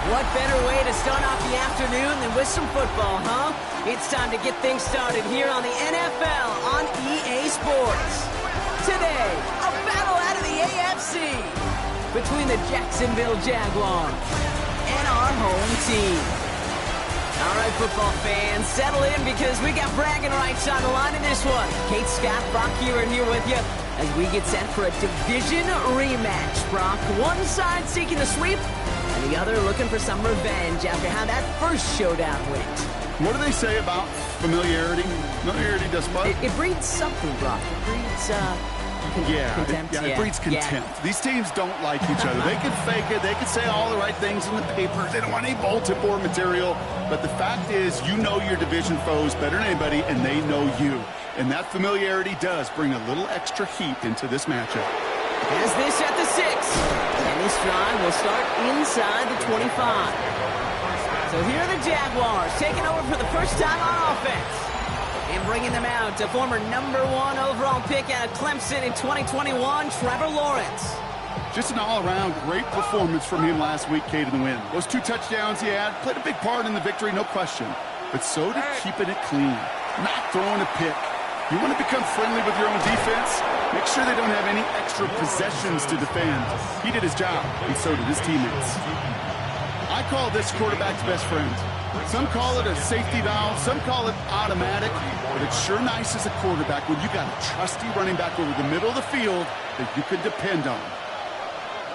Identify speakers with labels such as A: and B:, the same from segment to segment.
A: What better way to start off the afternoon than with some football, huh? It's time to get things started here on the NFL on EA Sports. Today, a battle out of the AFC between the Jacksonville Jaguars and our home team. All right, football fans, settle in because we got bragging rights on the line in this one. Kate, Scott, Brock here with you as we get set for a division rematch. Brock, one side seeking the sweep, and the other looking for some revenge after how that first showdown went.
B: What do they say about familiarity? Familiarity does what?
A: It breeds something, Brock. It breeds, contempt.
B: It breeds contempt.
A: Yeah.
B: These teams don't like each other. They can fake it. They can say all the right things in the papers. They don't want any bulletin board material. But the fact is, you know your division foes better than anybody, and they know you. And that familiarity does bring a little extra heat into this matchup.
A: As this at the 6. And this drive will start inside the 25. So here are the Jaguars taking over for the first time on offense. And bringing them out to former #1 overall pick out of Clemson in 2021, Trevor Lawrence.
B: Just an all-around great performance from him last week, Kate, in the win. Those 2 touchdowns he had played a big part in the victory, no question. But so did keeping it clean, not throwing a pick. You want to become friendly with your own defense? Make sure they don't have any extra possessions to defend. He did his job, and so did his teammates. I call this quarterback's best friend. Some call it a safety valve, some call it automatic, but it's sure nice as a quarterback when you got a trusty running back over the middle of the field that you can depend on.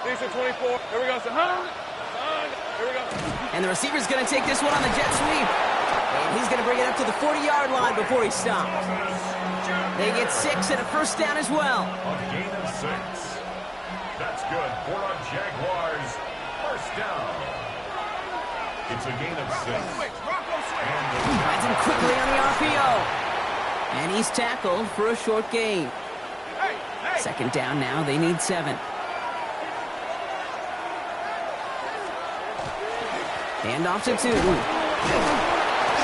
C: Decent 24. Here we go. Here we go.
A: And the receiver's going to take this one on the jet sweep. And he's going to bring it up to the 40-yard line before he stops. They get 6 and a first down as well.
D: A gain of 6. That's good for our Jaguars. First down. It's a gain of 6.
A: Finds him quickly on the RPO. And he's tackled for a short gain. Second down now. They need 7. Hand off to Tootin.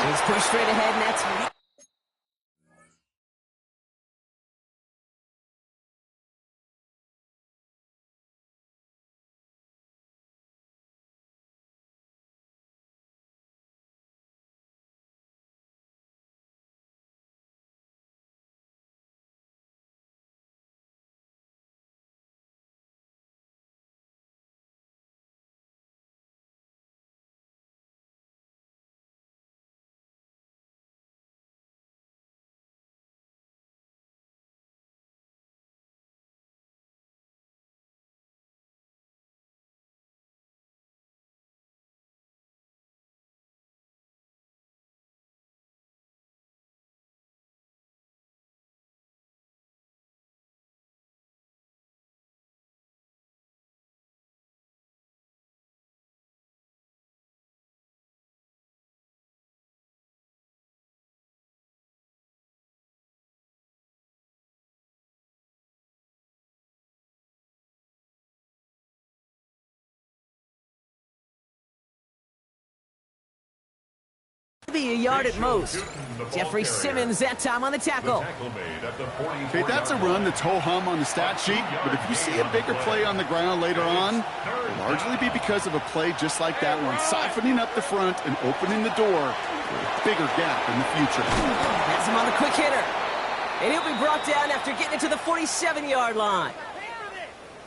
A: He's pushed straight ahead, and that's... Be a yard at most. Jeffrey Simmons that time on the tackle.
B: Okay, that's a run that's ho-hum on the stat sheet, but if you see a bigger play on the ground later on, it'll largely be because of a play just like that one, siphoning up the front and opening the door for a bigger gap in the future.
A: Has him on the quick hitter. And he'll be brought down after getting it to the 47-yard line.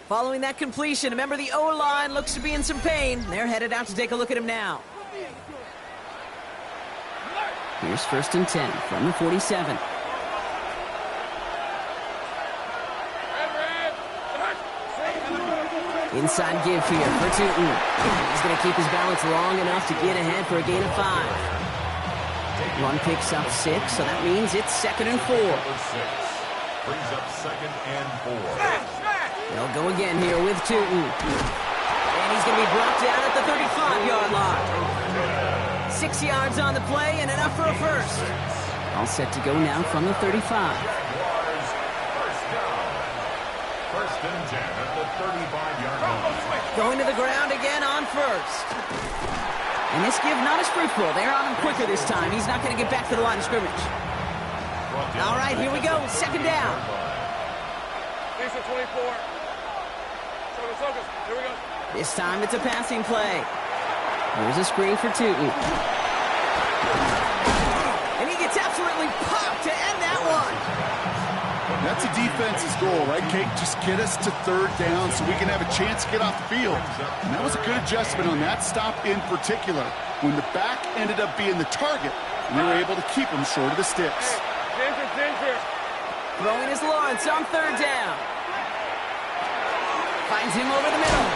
A: Following that completion, a member of the O-line looks to be in some pain. They're headed out to take a look at him now. Here's 1st and 10 from the 47. Inside give here for Tootin. He's going to keep his balance long enough to get ahead for a gain of 5. Run picks up 6, so that means it's 2nd and 4.
D: Brings up 2nd and 4.
A: They'll go again here with Tootin. And he's going to be brought down at the 35-yard line. 6 yards on the play and enough for a first. All set to go now from the 35.
D: Jaguars, first down. 1st and 10 at the 35-yard line.
A: Going to the ground again on first. And this give not as fruitful. They're on him quicker this time. He's not going to get back to the line of scrimmage. All right, here we go. 2nd down.
C: Decent 24. Focus. Here we go.
A: This time it's a passing play. Here's a screen for Tootin. And he gets absolutely popped to end that one.
B: That's a defense's goal, right, Kate? Just get us to third down so we can have a chance to get off the field. And that was a good adjustment on that stop in particular. When the back ended up being the target, we were able to keep him short of the sticks.
C: Ginger.
A: Throwing is Lawrence on third down. Finds him over the middle.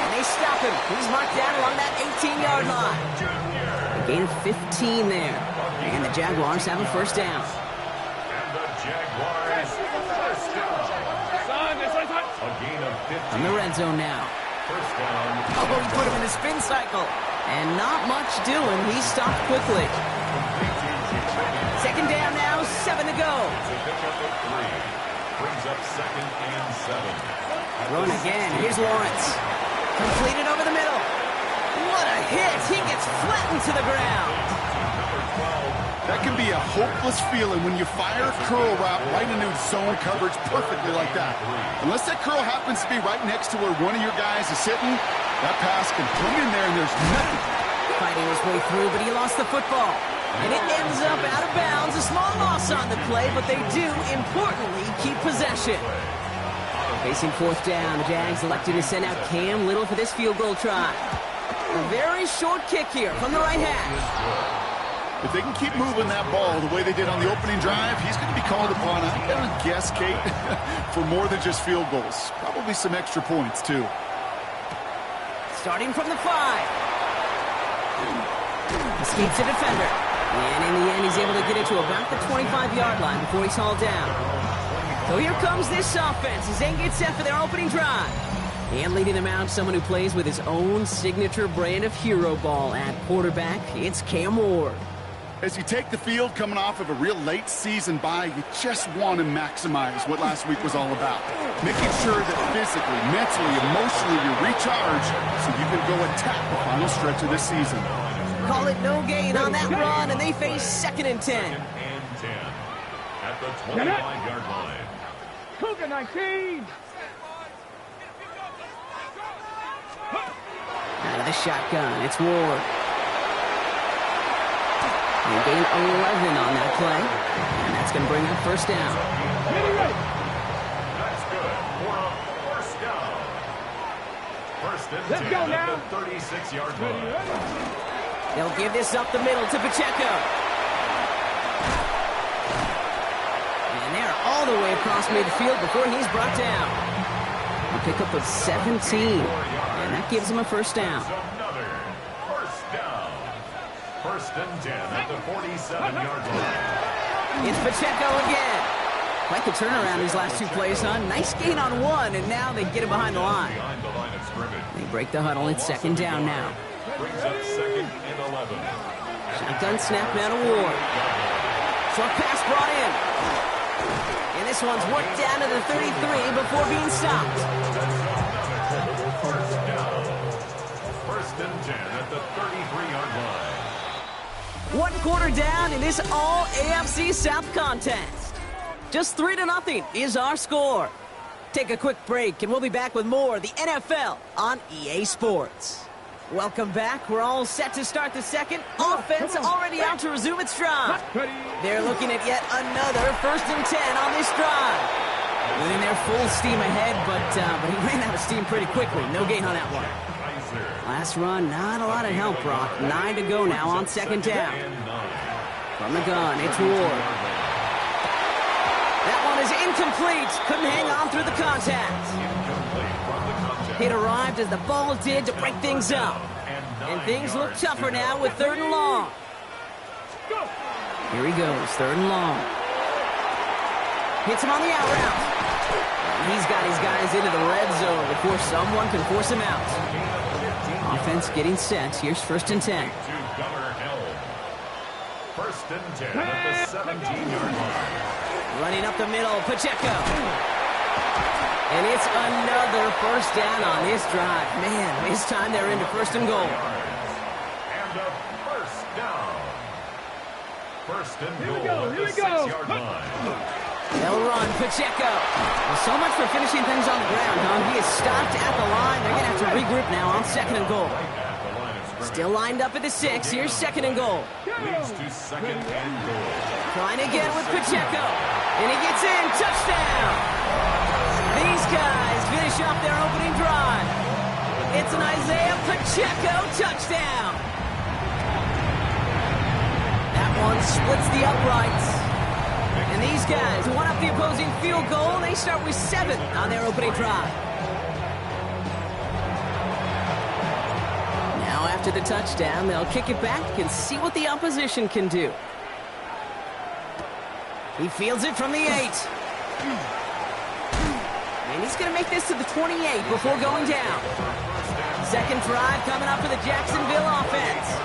A: And they stop him. He's marked down along that 18-yard line. A gain of 15 there. And the Jaguars have a first down.
D: Jaguars first down. A gain of 15.
A: On the red zone now.
D: First down.
A: Oh, he put him in a spin cycle. And not much doing. He stopped quickly. Second down now, 7 to go.
D: It's a pickup of 3. Brings up second and 7.
A: Throwing again. Here's Lawrence. Completed over the middle. What a hit. He gets flattened to the ground.
B: That can be a hopeless feeling when you fire a curl route right into zone coverage perfectly like that. Unless that curl happens to be right next to where one of your guys is sitting, that pass can come in there and there's nothing.
A: Fighting his way through, but he lost the football. And it ends up out of bounds. A small loss on the play, but they do, importantly, keep possession. Facing fourth down, the Jags elected to send out Cam Little for this field goal try. A very short kick here from the right hash.
B: If they can keep moving that ball the way they did on the opening drive, he's going to be called upon, I'm going to guess, Kate, for more than just field goals. Probably some extra points, too.
A: Starting from the 5. Escapes a defender. And in the end, he's able to get it to about the 25-yard line before he's hauled down. So here comes this offense as they get set for their opening drive. And leading them out, someone who plays with his own signature brand of hero ball at quarterback, it's Cam Ward.
B: As you take the field coming off of a real late season bye, you just want to maximize what last week was all about. Making sure that physically, mentally, emotionally you're recharged so you can go attack the final stretch of this season.
A: Call it no gain on that run, and they face second and 10.
D: Second and 10 at the 25-yard line.
C: Cougar 19.
A: Out of the shotgun, it's Ward. They gain 11 on that play, and that's going to bring up first down.
D: That's good for a first down. First and 10 at the 36-yard line.
A: They'll give this up the middle to Pacheco. And they're all the way across midfield before he's brought down. A pickup of 17, and that gives him a first down.
D: Another first down. First and 10 at the 47-yard line.
A: It's Pacheco again. Quite the turnaround these last two plays, huh? Nice gain on one, and now they get him behind the line.
D: Behind the line of scrimmage.
A: They break the huddle. It's second down now.
D: Brings up second and 11.
A: Shotgun snap now to Ward. Short pass brought in. And this one's worked down to the 33 before being stopped.
D: First down. First and 10 at the 33-yard line.
A: 1 quarter down in this all AFC South contest. Just 3-0 is our score. Take a quick break and we'll be back with more of the NFL on EA Sports. Welcome back. We're all set to start the second. Offense already out to resume its drive. They're looking at yet another first and 10 on this drive. Moving their full steam ahead, but he ran out of steam pretty quickly. No gain on that one. Last run, not a lot of help, Brock. 9 to go now on second down. From the gun, it's Ward. That one is incomplete. Couldn't hang on through the contact. It arrived as the ball did to break things up. And things look tougher now with 3rd and long. Here he goes, 3rd and long. Hits him on the out route. And he's got his guys into the red zone before someone can force him out. Offense getting set. Here's 1st and 10.
D: First and 10 at the 17-yard line.
A: Running up the middle, Pacheco. And it's another first down on this drive. Man, this time they're into 1st and goal.
D: And a first down. First and goal at the 6-yard line.
A: They'll run, Pacheco. Well, so much for finishing things on the ground, huh? He is stopped at the line. They're going to have to regroup now on 2nd and goal. Still lined up at the 6. Here's second and goal.
D: Leads to second and goal.
A: Trying again with Pacheco. And he gets in. Touchdown. These guys finish off their opening drive. It's an Isaiah Pacheco touchdown. That one splits the uprights. And these guys won up the opposing field goal. They start with 7 on their opening drive. Now after the touchdown, they'll kick it back and see what the opposition can do. He fields it from the 8. And he's going to make this to the 28 before going down. Second drive coming up for the Jacksonville offense.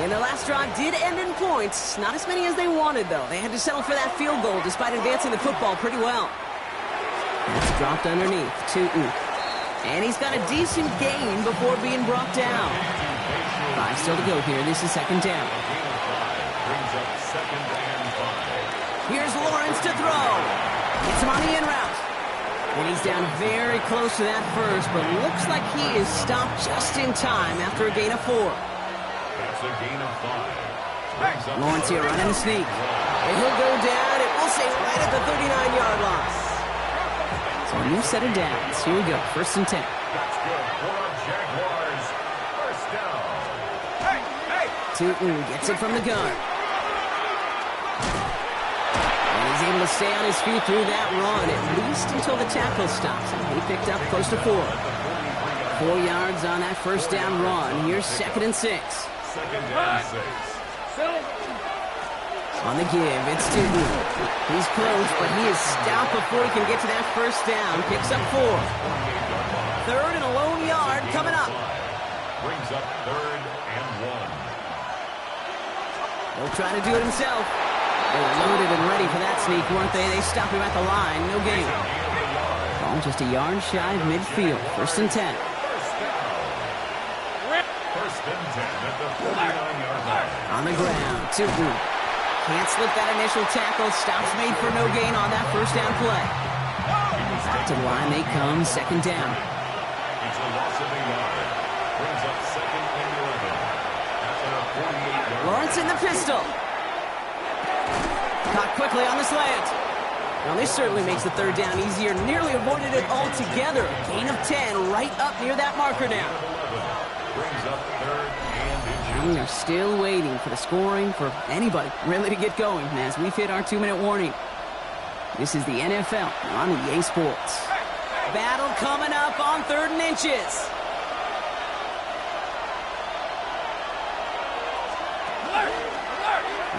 A: And the last drive did end in points. Not as many as they wanted, though. They had to settle for that field goal despite advancing the football pretty well. It's dropped underneath. Tootin. And he's got a decent gain before being brought down. 5 still to go here. This is second down.
D: Brings up second and 5.
A: Here's Lawrence to throw. Gets him on the in route. And he's down very close to that first, but looks like he is stopped just in time after a gain of 4.
D: That's a gain of 5.
A: Lawrence here running the sneak. And he'll go down, it will say right at the 39-yard line. So a new set of downs. Here we go, first and 10.
D: That's good for our Jaguars. First down.
A: Tootin gets it from the gun. And he's able to stay on his feet through that run, at least until the tackle stops him. He picked up close to 4. 4 yards on that first down run. Here's second and 6.
D: Second and 6.
A: On the give, it's Tootin. He's close, but he is stopped before he can get to that first down. Picks up 4. Third and a lone yard coming up.
D: Brings up third and 1.
A: He'll try to do it himself. They were loaded and ready for that sneak, weren't they? They stopped him at the line. No gain. Ball just a yard shy of midfield. First and 10.
D: First and 10 at the 49-yard line.
A: On the ground, Tootin. Can't slip that initial tackle. Stops made for no gain on that first down play. Back to the line they come. Second down.
D: It's a loss of a yard. Brings up second and 11. After a 48-yard.
A: Lawrence in the pistol. Caught quickly on the slant. Now this certainly makes the third down easier. Nearly avoided it altogether. Gain of 10 right up near that marker now.
D: Brings up third and
A: And they're still waiting for the scoring for anybody really to get going as we've hit our 2-minute warning. This is the NFL on EA Sports. Battle coming up on 3rd and inches.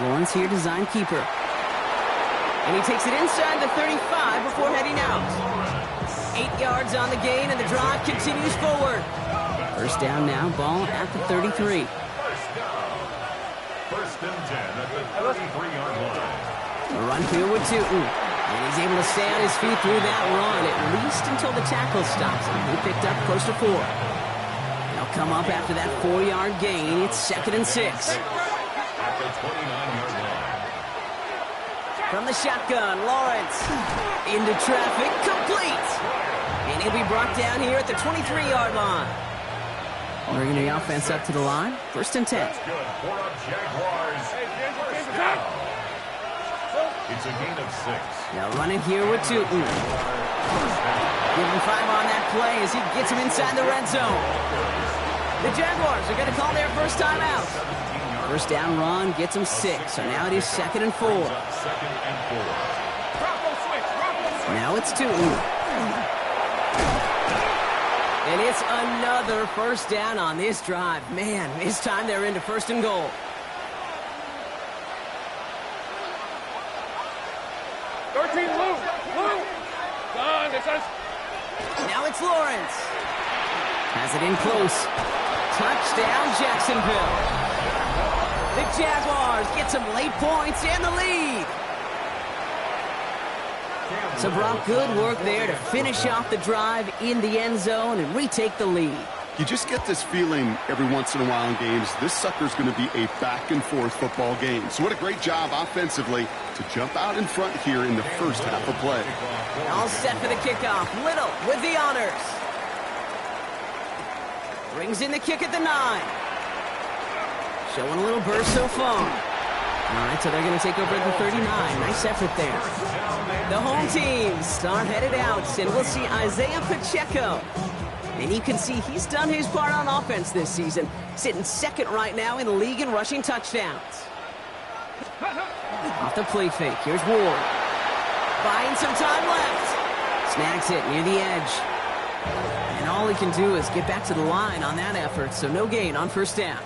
A: Lawrence here, design keeper. And he takes it inside the 35 before heading out. 8 yards on the gain, and the drive continues forward. First down now, ball at the 33.
D: First and 10 at the 33-yard line.
A: A run here with Tootin. And he's able to stay on his feet through that run, at least until the tackle stops him. He picked up close to 4. They'll come up after that 4-yard gain. It's second and 6.
D: At the 29-yard line.
A: From the shotgun, Lawrence. Into traffic, complete. And he'll be brought down here at the 23-yard line. Bringing the offense up to the line. First and 10.
D: That's good for our Jaguars. First down. It's a gain of 6.
A: Now running here with Tootin. Give him 5 on that play as he gets him inside the red zone. The Jaguars are going to call their first time out. First down run gets him 6. So now it is second and 4.
D: Second and 4.
A: Now it's Tootin. And it's another first down on this drive. Man, this time they're into first and goal.
C: 13, Lou. Don, it's us.
A: Now it's Lawrence. Has it in close. Touchdown, Jacksonville. The Jaguars get some late points and the lead. So Brock, good work there to finish off the drive in the end zone and retake the lead.
B: You just get this feeling every once in a while in games, this sucker's going to be a back-and-forth football game. So what a great job offensively to jump out in front here in the first half of play.
A: All set for the kickoff. Little with the honors. Brings in the kick at the 9. Showing a little burst so far. All right, so they're going to take over at the 39. Nice effort there. The home teams are headed out, and we'll see Isaiah Pacheco. And you can see he's done his part on offense this season, sitting second right now in the league in rushing touchdowns. Off the play fake, here's Ward. Buying some time left. Snags it near the edge. And all he can do is get back to the line on that effort, so no gain on first down.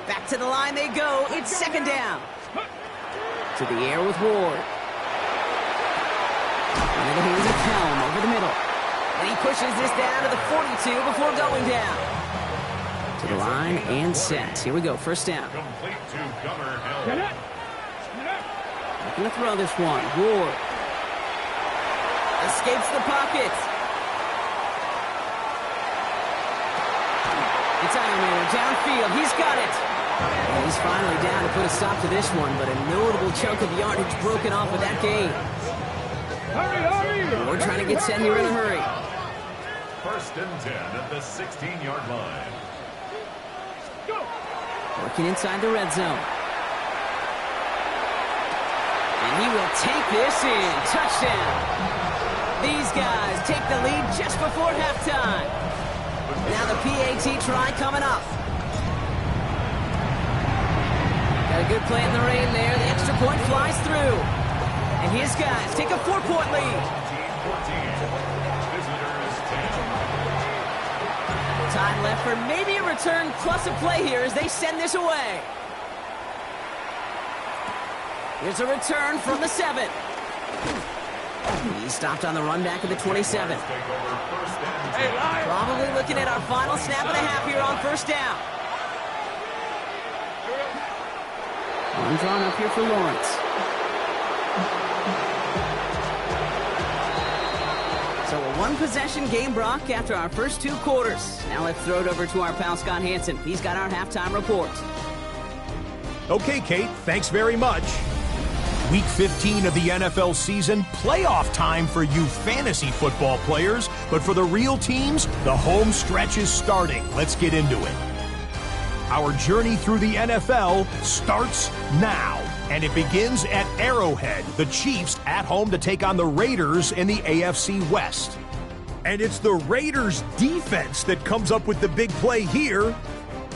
A: Back to the line they go. It's second down. To the air with Ward. Into the hands of Helm over the middle. And he pushes this down to the 42 before going down. To the line and set. Here we go, first down.
D: Complete to Gunnar Helm.
A: Looking to throw this one. Ward. Escapes the pocket. It's Ironman downfield. He's got it. And he's finally down to put a stop to this one, but a notable chunk of yardage broken off with that gain. We're trying to get set here in a hurry.
D: First and 10 at the 16-yard line.
A: Working inside the red zone. And he will take this in. Touchdown. These guys take the lead just before halftime. Now the PAT try coming up. Got a good play in the rain there. The extra point flies through. And his guys take a 4-point lead.
D: 14. Visitors 10.
A: Time left for maybe a return plus a play here as they send this away. Here's a return from the 7. He stopped on the run back at the 27. Probably looking at our final snap and a half here on first down. One drawn up here for Lawrence. So a one-possession game, Brock, after our first 2 quarters. Now let's throw it over to our pal Scott Hansen. He's got our halftime report.
E: Okay, Kate, thanks very much. Week 15 of the NFL season, playoff time for you fantasy football players. But for the real teams, the home stretch is starting. Let's get into it. Our journey through the NFL starts now. And it begins at Arrowhead. The Chiefs at home to take on the Raiders in the AFC West. And it's the Raiders' defense that comes up with the big play here.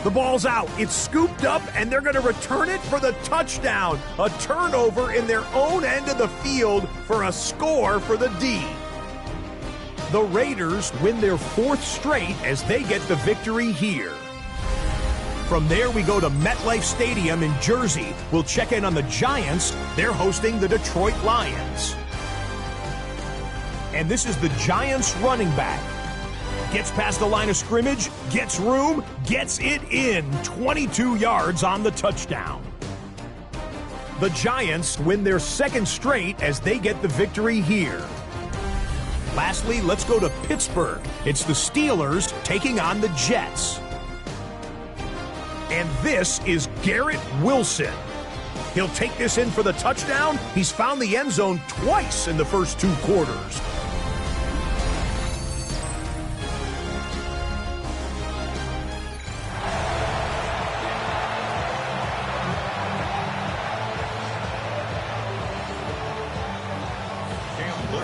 E: The ball's out. It's scooped up, and they're going to return it for the touchdown. A turnover in their own end of the field for a score for the D. The Raiders win their 4th straight as they get the victory here. From there, we go to MetLife Stadium in Jersey. We'll check in on the Giants. They're hosting the Detroit Lions. And this is the Giants running back. Gets past the line of scrimmage, gets room, gets it in. 22 yards on the touchdown. The Giants win their 2nd straight as they get the victory here. Lastly, let's go to Pittsburgh. It's the Steelers taking on the Jets. And this is Garrett Wilson. He'll take this in for the touchdown. He's found the end zone twice in the first 2 quarters.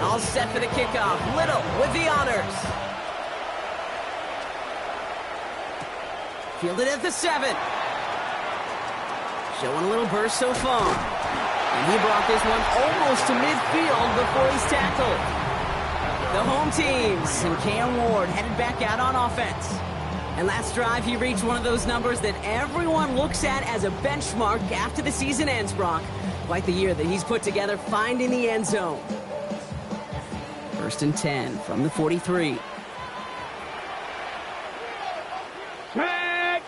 A: All set for the kickoff. Little with the honors. Fielded at the 7. Showing a little burst so far. And he brought this one almost to midfield before he's tackled. The home teams and Cam Ward headed back out on offense. And last drive, he reached one of those numbers that everyone looks at as a benchmark after the season ends, Brock. Quite the year that he's put together, finding the end zone. 1st and 10 from the 43.
C: Tag!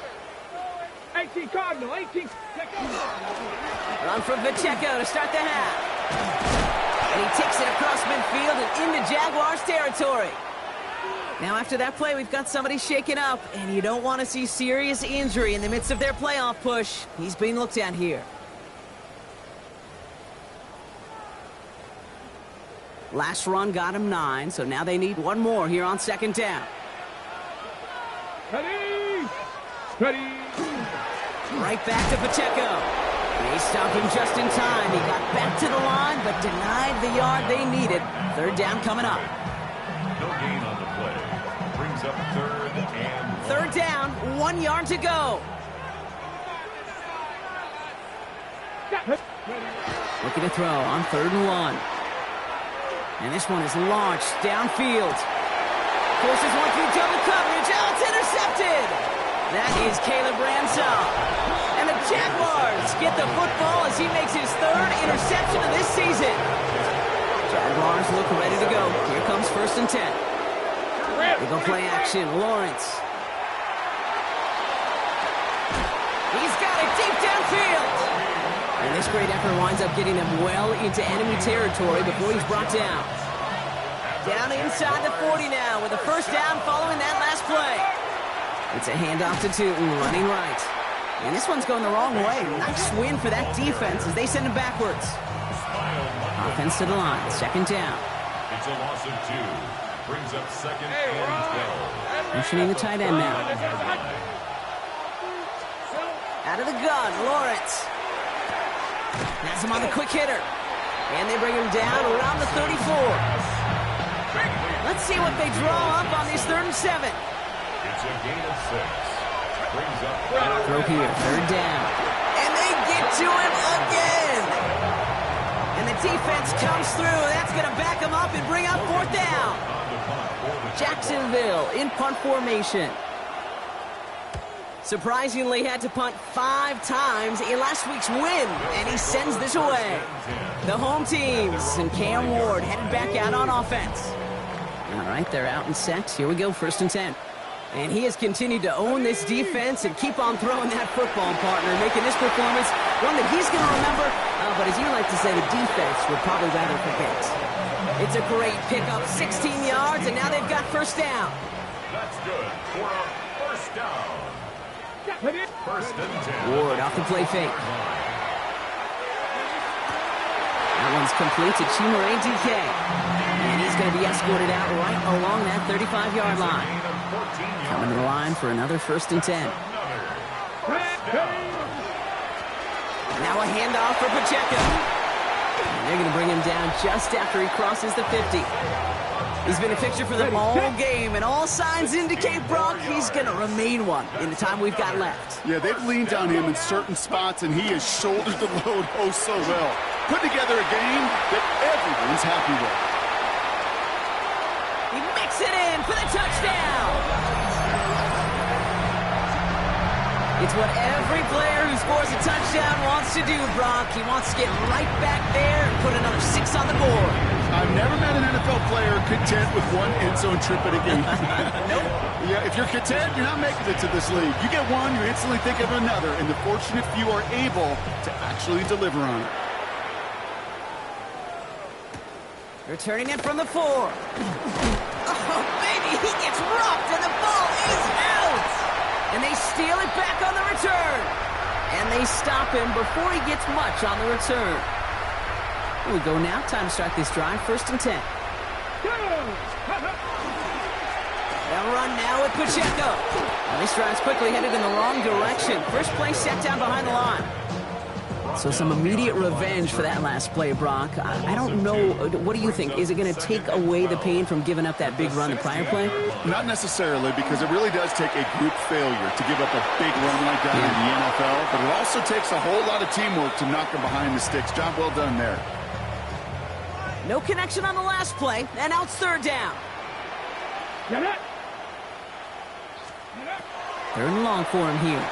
C: 18 Cardinal, 18.
A: Run from Pacheco to start the half. And he takes it across midfield and into Jaguars territory. Now after that play, we've got somebody shaken up, and you don't want to see serious injury in the midst of their playoff push. He's being looked at here. Last run got him 9, so now they need one more here on 2nd down.
C: Ready! Ready!
A: Right back to Pacheco. They stopped him just in time. He got back to the line, but denied the yard they needed. Third down coming up.
D: No gain on the play. Brings up third and 1.
A: Third down, 1 yard to go. Looking to throw on 3rd and 1. And this one is launched downfield. Forces one through double coverage. Oh, it's intercepted. That is Caleb Ransall. And the Jaguars get the football as he makes his 3rd interception of this season. Jaguars look ready to go. Here comes 1st and 10. They go play action. Lawrence. He's got it deep downfield. And this great effort winds up getting them well into enemy territory before he's brought down. Down inside the 40 now with a 1st down following that last play. It's a handoff to Tootin, running right. And this one's going the wrong way. Nice win for that defense as they send him backwards. Offense to the line, 2nd down.
D: It's a loss of 2. Brings up 2nd and 12.
A: Motioning the tight end now. Out of the gun, Lawrence. Has him on the quick hitter. And they bring him down around the 34. Let's see what they draw up on this 3rd and 7.
D: It's a gain of 6. Brings up
A: throw here, 3rd down. And they get to him again. And the defense comes through. That's going to back him up and bring up 4th down. Jacksonville in punt formation. Surprisingly had to punt 5 times in last week's win, and he sends this away. The home teams and Cam Ward headed back out on offense. All right, they're out and set. Here we go, 1st and 10. And he has continued to own this defense and keep on throwing that football, partner, making this performance one that he's going to remember. But as you like to say, the defense would probably rather forget. It's a great pickup, 16 yards, and now they've got 1st down.
D: That's good for a 1st down. 1st and 10.
A: Ward off the play fake. That one's complete to Chimere DK. And he's going to be escorted out right along that 35-yard line. Coming to the line for another 1st and 10. Now a handoff for Pacheco. And they're going to bring him down just after he crosses the 50. He's been a fixture for them all game, and all signs indicate, Brock, he's going to remain one in the time we've got left.
B: Yeah, they've leaned on him in certain spots, and he has shouldered the load oh so well. Put together a game that everyone's happy with.
A: He mixes it in for the touchdown. It's what every player who scores a touchdown wants to do, Brock. He wants to get right back there and put another 6 on the board.
B: I've never met an NFL player content with one end zone trip at a game.
A: Nope.
B: Yeah, if you're content, you're not making it to this league. You get one, you instantly think of another, and the fortunate few are able to actually deliver on it.
A: Returning it from the 4. Oh, baby, he gets rocked, and the ball is out. And they steal it back on the return. And they stop him before he gets much on the return. Here we go now. Time to start this drive. 1st and 10. They'll run now with Pacheco. Now this drive's quickly headed in the wrong direction. First play set down behind the line. So some immediate revenge for that last play, Brock. I don't know. What do you think? Is it going to take away the pain from giving up that big run the prior play?
B: Not necessarily, because it really does take a group failure to give up a big run like that in the NFL. But it also takes a whole lot of teamwork to knock them behind the sticks. Job well done there.
A: No connection on the last play, and now it's 3rd down. 3rd and long for him here.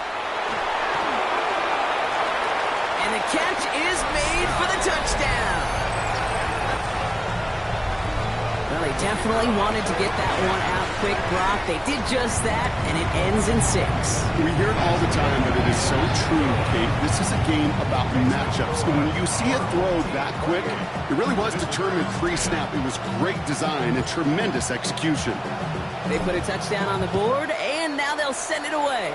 A: And the catch is made for the touchdown. Well, they definitely wanted to get that one out quick, Brock. They did just that, and it ends in 6.
B: We hear it all the time, but it is so true, Kate. This is a game about matchups. And when you see a throw that quick, it really was determined pre-snap. It was great design and tremendous execution.
A: They put a touchdown on the board, and now they'll send it away.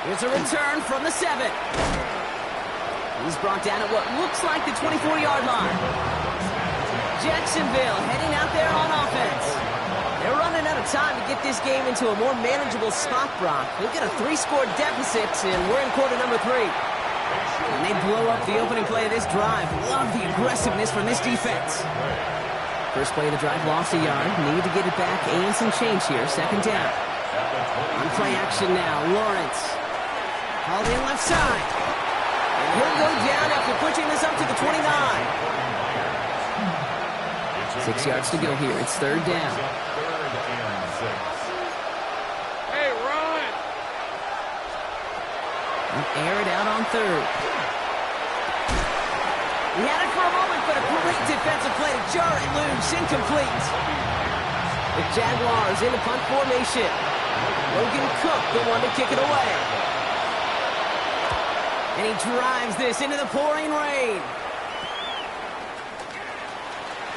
A: Here's a return from the 7. He's brought down at what looks like the 24-yard line. Jacksonville heading out there on offense. They're running out of time to get this game into a more manageable spot, Brock. We've got a 3-score deficit, and we're in quarter number 3. And they blow up the opening play of this drive. Love the aggressiveness from this defense. First play of the drive, lost a yard. Need to get it back and some change here. Second down. On play action now, Lawrence. Hauled in left side. And he'll go down after pushing this up to the 29. 6 yards to go here. It's third down.
C: Hey, run!
A: Air it out on third. He had it for a moment, but a great defensive play to jar it loose. Incomplete. The Jaguars in the punt formation. Logan Cook, the one to kick it away. And he drives this into the pouring rain.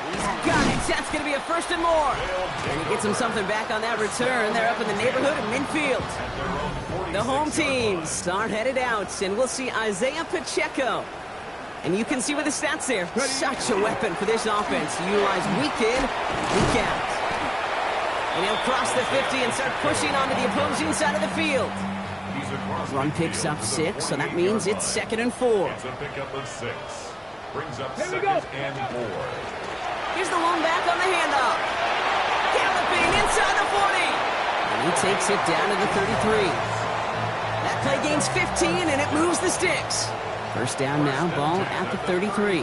A: He's got it. That's going to be a first and more. And he gets him something back on that return. They're up in the neighborhood of midfield. The home teams start headed out, and we'll see Isaiah Pacheco. And you can see with the stats there, such a weapon for this offense to utilize week in, week out. And he'll cross the 50 and start pushing onto the opposing side of the field. Run picks up 6, so that means it's 2nd and 4.
D: It's a pickup of 6. Brings up 2nd and 4.
A: Here's the one back on the handoff. Galloping inside the 40. And he takes it down to the 33. That play gains 15, and it moves the sticks. First down now, ball at the 33.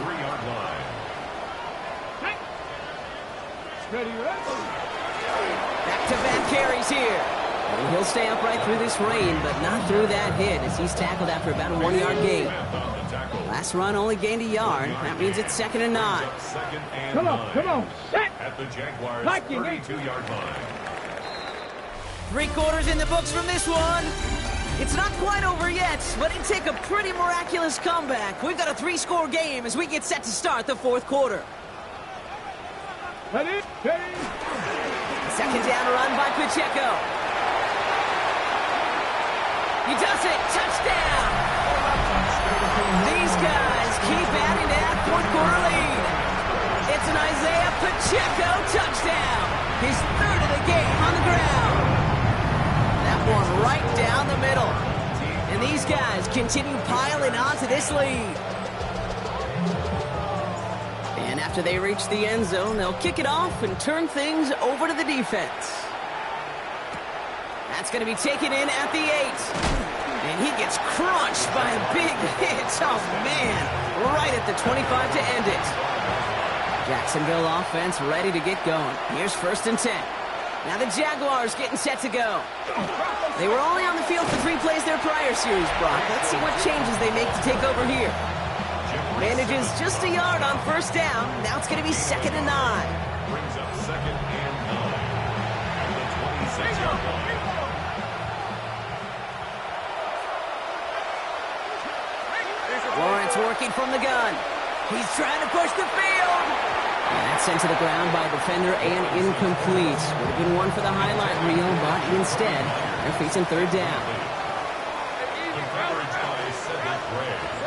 A: Back-to-back carries here. And he'll stay upright through this rain, but not through that hit as he's tackled after about a 1-yard gain. Last run only gained a yard. That means it's 2nd and 9.
C: Come on. Set.
D: At the Jaguars' 32-yard line.
A: 3 quarters in the books from this one. It's not quite over yet, but it'd take a pretty miraculous comeback. We've got a 3-score game as we get set to start the 4th quarter.
C: Ready.
A: Second down run by Pacheco. He does it. Touchdown. These guys keep adding to that 4th quarter lead. It's an Isaiah Pacheco touchdown. His 3rd of the game on the ground. That one right down the middle. And these guys continue piling onto this lead. And after they reach the end zone, they'll kick it off and turn things over to the defense. That's going to be taken in at the 8. And he gets crunched by a big hit. Oh, man. Right at the 25 to end it. Jacksonville offense ready to get going. Here's 1st and 10. Now the Jaguars getting set to go. They were only on the field for 3 plays their prior series, Brock. Let's see what changes they make to take over here. Manages just a yard on 1st down. Now it's going to be 2nd and 9.
D: Brings up 2nd and 9. At the 26-yard line.
A: Lawrence working from the gun. He's trying to push the field. And that's sent to the ground by a defender and incomplete. Would have been one for the highlight reel, but instead, they're facing 3rd down.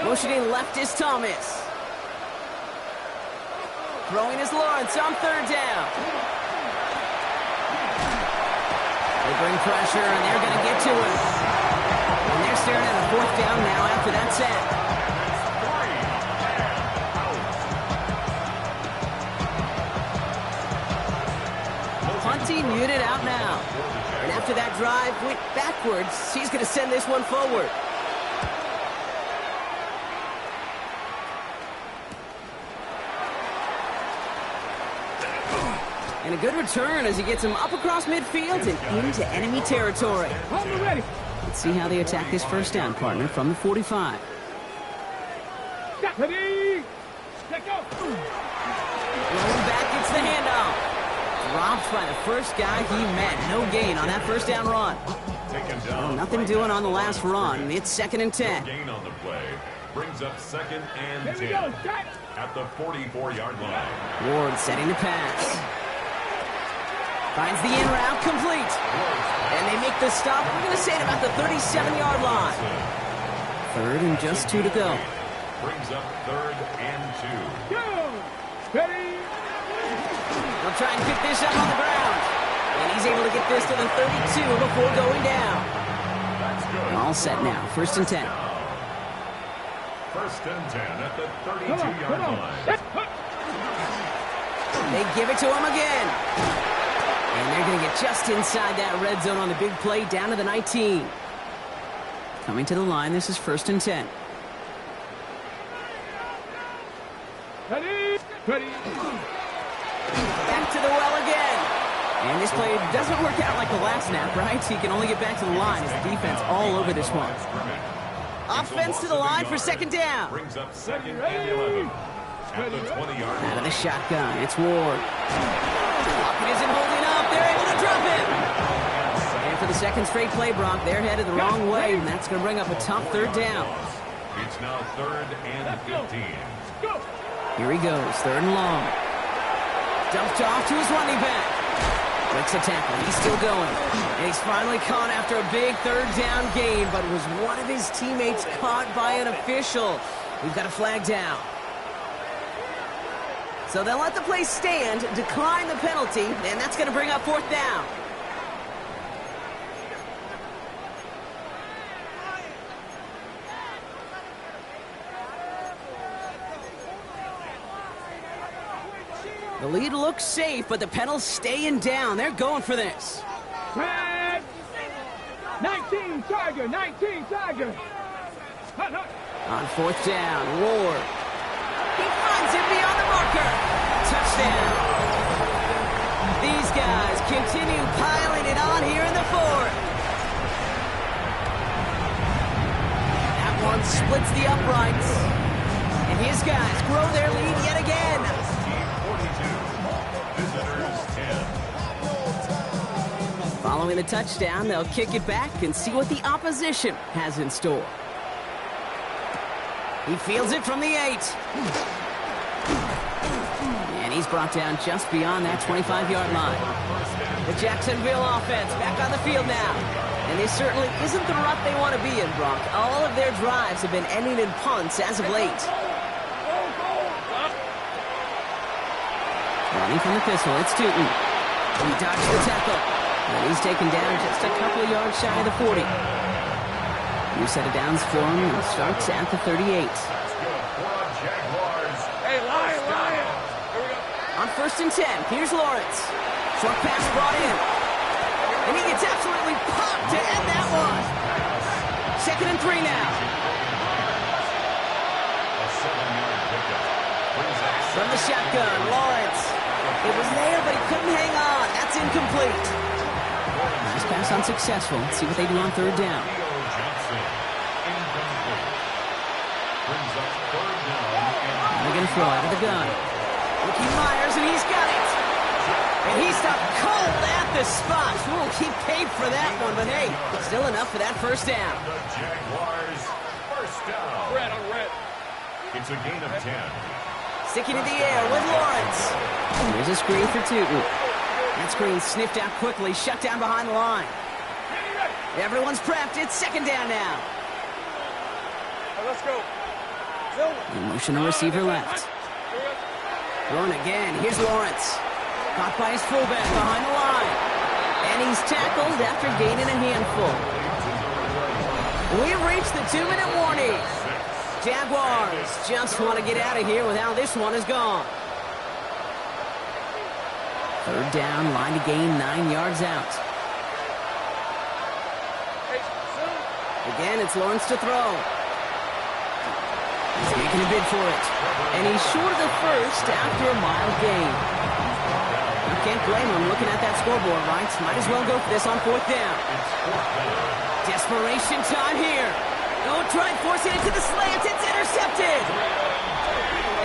A: Motioning left is Thomas. Throwing is Lawrence on 3rd down. They bring pressure, and they're going to get to him. And they're staring at a 4th down now after that set. Punting unit out now. And after that drive went backwards, he's going to send this one forward. And a good return as he gets him up across midfield and into enemy territory.
C: Ready.
A: Let's see how they attack this 1st down, partner, from the 45.
C: Ready. Let go.
A: Rolling back, gets the handoff. Dropped by the first guy he met. No gain on that 1st down run. Oh, nothing doing on the last run. It's 2nd and 10.
D: Gain on the play. Brings up 2nd and 10. At the 44-yard line.
A: Ward setting the pass. Finds the in route complete. And they make the stop. We're going to say at about the 37-yard line. 3rd and just 2 to go.
D: Brings up 3rd and 2.
C: Go. Ready.
A: They'll try and pick this up on the ground. And he's able to get this to the 32 before going down.
D: That's good.
A: All set now. 1st and 10.
D: First and 10 at the 32-yard line.
A: They give it to him again. And they're going to get just inside that red zone on the big play, down to the 19. Coming to the line, this is 1st and 10.
C: Ready.
A: Back to the well again. And this play doesn't work out like the last snap, right? He can only get back to the line as the defense all over this one. Offense to the line for 2nd down.
D: Brings up 2nd and 11. At the 20-yard line.
A: Out of the shotgun, it's Ward. Lockett isn't holding up. They're able to drop him. And for the 2nd straight play, Brock, they're headed the wrong way, and that's going to bring up a tough 3rd down.
D: It's now 3rd and 15.
A: Here he goes, 3rd and long. Dumped off to his running back. Breaks a tackle, he's still going. And he's finally caught after a big 3rd down gain, but was one of his teammates caught by an official. We've got a flag down. So they'll let the play stand, decline the penalty, and that's going to bring up 4th down. The lead looks safe, but the Penals staying down. They're going for this.
C: 19 Tiger.
A: On 4th down, Ward. He finds him beyond the marker. Touchdown. These guys continue piling it on here in the 4th. That one splits the uprights. And his guys grow their lead yet again. Following the touchdown, they'll kick it back and see what the opposition has in store. He fields it from the 8. And he's brought down just beyond that 25-yard line. The Jacksonville offense back on the field now. And this certainly isn't the rut they want to be in, Brock. All of their drives have been ending in punts as of late. Running from the pistol, it's Tootin. He dodged the tackle. And he's taken down just a couple of yards shy of the 40. New set of downs for him, and starts at the 38.
C: Hey, Lion. Here we go.
A: On 1st and 10, here's Lawrence. Short pass brought in. And he gets absolutely popped to end that one. 2nd and 3 now. From the shotgun, Lawrence. It was there, but he couldn't hang on. That's incomplete. Nice pass unsuccessful. Let's see what they do on 3rd down. They're going to throw out of the gun. Ricky Myers, and he's got it. And he stopped cold at the spot. Ooh, he paid for that one, but hey, still enough for that 1st down.
D: The Jaguars, 1st down.
C: Red on red.
D: It's a gain of 10.
A: Sticking in the air with Lawrence. And there's a screen for Tootin. That screen sniffed out quickly, shut down behind the line. Everyone's prepped. It's 2nd down now.
C: Right, let's go.
A: Emotional receiver left. Throwing again. Here's Lawrence. Caught by his fullback behind the line. And he's tackled after gaining a handful. We've reached the 2-minute warning. Jaguars just want to get out of here with how this one is gone. 3rd down, line to gain 9 yards out. Again, it's Lawrence to throw. He's making a bid for it. And he's short of the 1st after a mild gain. You can't blame him looking at that scoreboard, right? Might as well go for this on 4th down. Desperation time here. Oh, try forcing it to the slant. It's intercepted.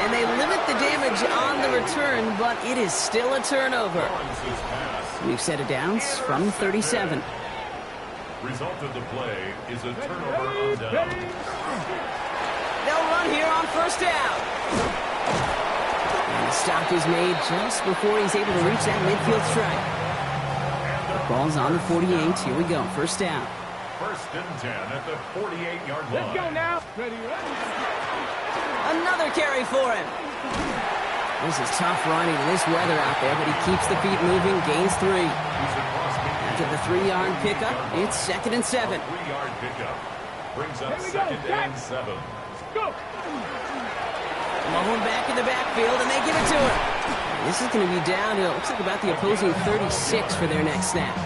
A: And they limit the damage on the return, but it is still a turnover. We've set it downs from 37.
D: Result of the play is a turnover on down.
A: They'll run here on 1st down. And the stop is made just before he's able to reach that midfield strike. The ball's on the 48. Here we go. 1st down.
D: 1st and 10 at the 48-yard line.
C: Let's go now. Ready.
A: Another carry for him. This is tough running in this weather out there, but he keeps the feet moving, gains 3. After the 3-yard pickup, it's 2nd and 7.
D: 3-yard pickup brings up 2nd and 7.
C: Go!
A: Mahone back in the backfield, and they give it to him. This is going to be down to, it looks like about the opposing 36 for their next snap.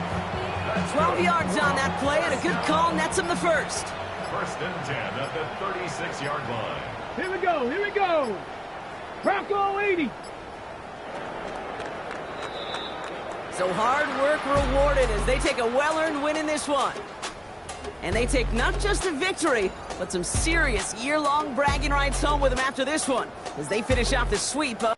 A: 12 yards on that play, and a good call nets him the first.
D: 1st and 10 at the 36-yard line.
C: Here we go, here we go. Bronco 80.
A: So hard work rewarded as they take a well-earned win in this one. And they take not just a victory, but some serious year-long bragging rights home with them after this one, as they finish off the sweep of